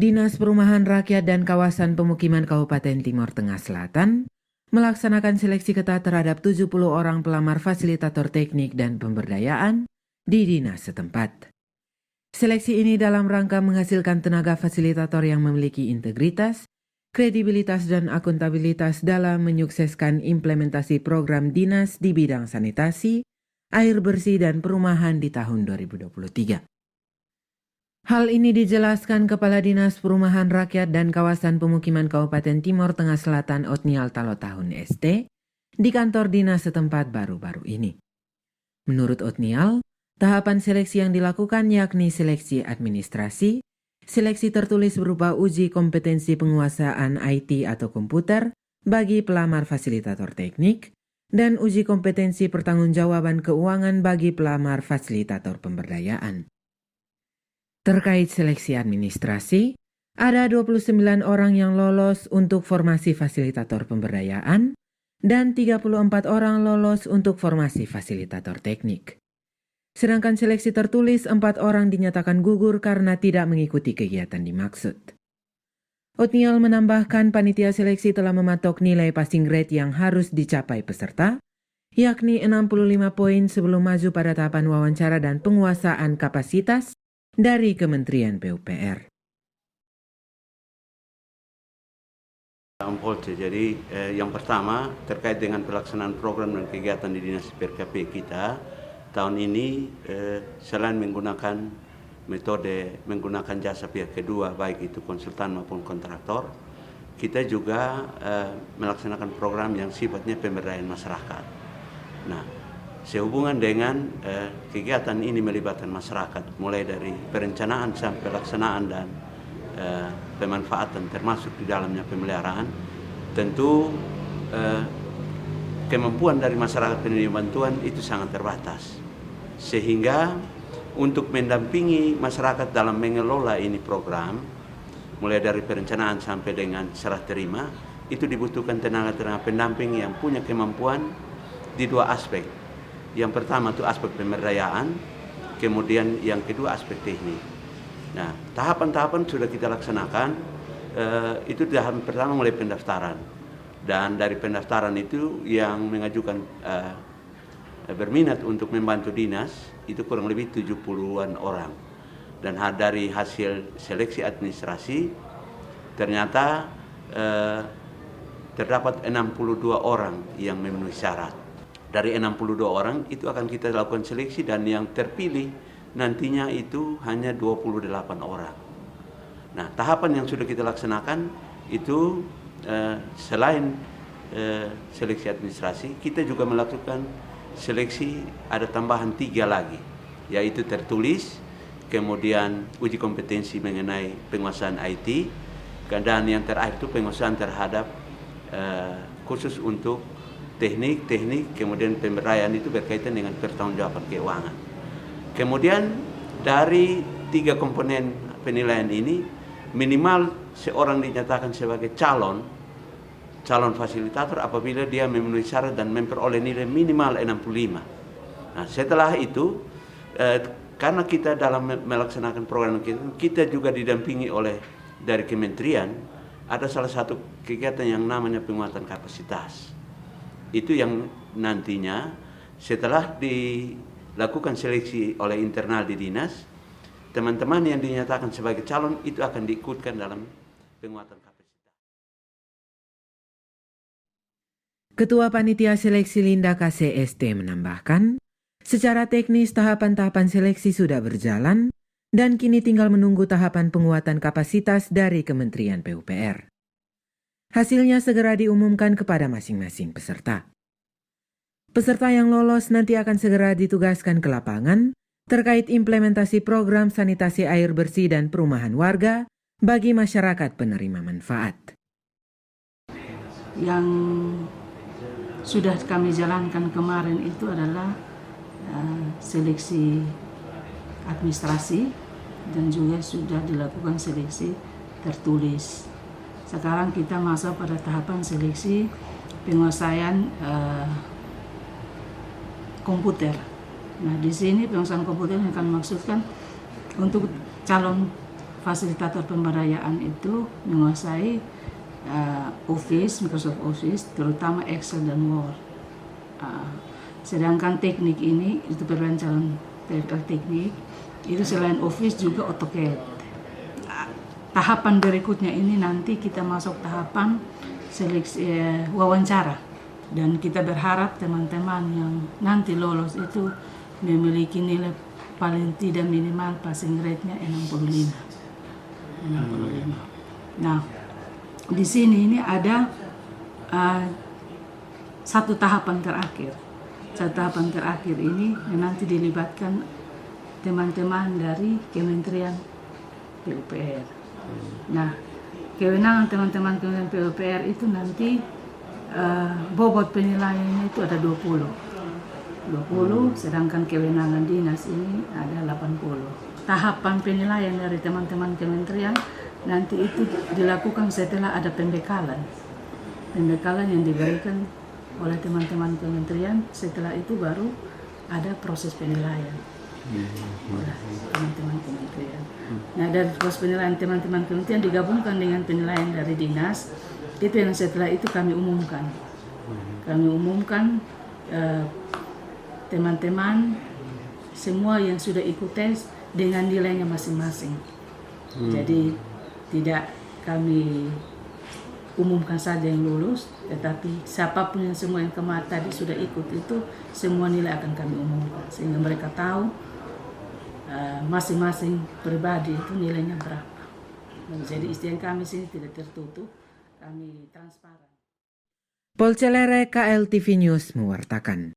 Dinas Perumahan Rakyat dan Kawasan Pemukiman Kabupaten Timur Tengah Selatan melaksanakan seleksi ketat terhadap 70 orang pelamar fasilitator teknik dan pemberdayaan di dinas setempat. Seleksi ini dalam rangka menghasilkan tenaga fasilitator yang memiliki integritas, kredibilitas dan akuntabilitas dalam menyukseskan implementasi program dinas di bidang sanitasi, air bersih dan perumahan di tahun 2023. Hal ini dijelaskan Kepala Dinas Perumahan Rakyat dan Kawasan Pemukiman Kabupaten Timur Tengah Selatan Otniel Talotahun ST di kantor dinas setempat baru-baru ini. Menurut Otniel, tahapan seleksi yang dilakukan yakni seleksi administrasi, seleksi tertulis berupa uji kompetensi penguasaan IT atau komputer bagi pelamar fasilitator teknik, dan uji kompetensi pertanggungjawaban keuangan bagi pelamar fasilitator pemberdayaan. Terkait seleksi administrasi, ada 29 orang yang lolos untuk formasi fasilitator pemberdayaan dan 34 orang lolos untuk formasi fasilitator teknik. Sedangkan seleksi tertulis 4 orang dinyatakan gugur karena tidak mengikuti kegiatan dimaksud. Otniel menambahkan panitia seleksi telah mematok nilai passing grade yang harus dicapai peserta, yakni 65 poin sebelum maju pada tahapan wawancara dan penguasaan kapasitas dari Kementerian PUPR. Jadi yang pertama terkait dengan pelaksanaan program dan kegiatan di Dinas PRKP kita tahun ini selain menggunakan metode menggunakan jasa pihak kedua baik itu konsultan maupun kontraktor, kita juga melaksanakan program yang sifatnya pemberdayaan masyarakat. Nah, sehubungan dengan kegiatan ini melibatkan masyarakat, mulai dari perencanaan sampai pelaksanaan dan pemanfaatan termasuk di dalamnya pemeliharaan, tentu kemampuan dari masyarakat penerima bantuan itu sangat terbatas. Sehingga untuk mendampingi masyarakat dalam mengelola ini program, mulai dari perencanaan sampai dengan serah terima, itu dibutuhkan tenaga-tenaga pendamping yang punya kemampuan di dua aspek. Yang pertama itu aspek pemberdayaan, kemudian yang kedua aspek teknik. Nah, tahapan-tahapan sudah kita laksanakan, itu tahap pertama mulai pendaftaran. Dan dari pendaftaran itu yang mengajukan berminat untuk membantu dinas, itu kurang lebih 70-an orang. Dan dari hasil seleksi administrasi, ternyata terdapat 62 orang yang memenuhi syarat. Dari 62 orang itu akan kita lakukan seleksi dan yang terpilih nantinya itu hanya 28 orang. Nah, tahapan yang sudah kita laksanakan itu selain seleksi administrasi, kita juga melakukan seleksi ada tambahan 3 lagi, yaitu tertulis, kemudian uji kompetensi mengenai penguasaan IT, dan yang terakhir itu penguasaan terhadap khusus untuk teknik, kemudian pemberdayaan itu berkaitan dengan pertanggungjawaban keuangan. Kemudian dari 3 komponen penilaian ini, minimal seorang dinyatakan sebagai calon fasilitator apabila dia memenuhi syarat dan memperoleh nilai minimal 65. Nah, setelah itu, karena kita dalam melaksanakan program kita juga didampingi oleh dari kementerian, ada salah satu kegiatan yang namanya penguatan kapasitas. Itu yang nantinya setelah dilakukan seleksi oleh internal di dinas, teman-teman yang dinyatakan sebagai calon itu akan diikutkan dalam penguatan kapasitas. Ketua Panitia Seleksi Linda KCST menambahkan, secara teknis tahapan-tahapan seleksi sudah berjalan dan kini tinggal menunggu tahapan penguatan kapasitas dari Kementerian PUPR. Hasilnya segera diumumkan kepada masing-masing peserta. Peserta yang lolos nanti akan segera ditugaskan ke lapangan terkait implementasi program sanitasi air bersih dan perumahan warga bagi masyarakat penerima manfaat. Yang sudah kami jalankan kemarin itu adalah seleksi administrasi dan juga sudah dilakukan seleksi tertulis. Sekarang kita masuk pada tahapan seleksi penguasaan komputer. Nah, di sini penguasaan komputer yang akan maksudkan untuk calon fasilitator pemberdayaan itu menguasai Office, Microsoft Office, terutama Excel dan Word. Sedangkan teknik ini itu perancangan teknik itu selain Office juga AutoCAD. Tahapan berikutnya ini nanti kita masuk tahapan seleksi wawancara, dan kita berharap teman-teman yang nanti lolos itu memiliki nilai paling tidak minimal passing rate-nya 65. Nah, di sini ini ada satu tahapan terakhir. Satu tahapan terakhir ini yang nanti dilibatkan teman-teman dari Kementerian PUPR. Nah, kewenangan teman-teman Kementerian PUPR itu nanti bobot penilaiannya itu ada 20, sedangkan kewenangan dinas ini ada 80. Tahapan penilaian dari teman-teman kementerian nanti itu dilakukan setelah ada pembekalan yang diberikan oleh teman-teman kementerian. Setelah itu baru ada proses penilaian oleh teman-teman kementerian. Nah, dari proses penilaian teman-teman kementerian digabungkan dengan penilaian dari dinas, itu yang setelah itu kami umumkan. Teman-teman semua yang sudah ikut tes dengan nilainya masing-masing. Jadi tidak kami umumkan saja yang lulus, tetapi siapapun yang semua yang kemarin tadi sudah ikut itu, semua nilai akan kami umumkan sehingga mereka tahu masing-masing pribadi itu nilainya berapa. Jadi istilah kami sini tidak tertutup, kami transparan. Polcelere KL TV News mewartakan.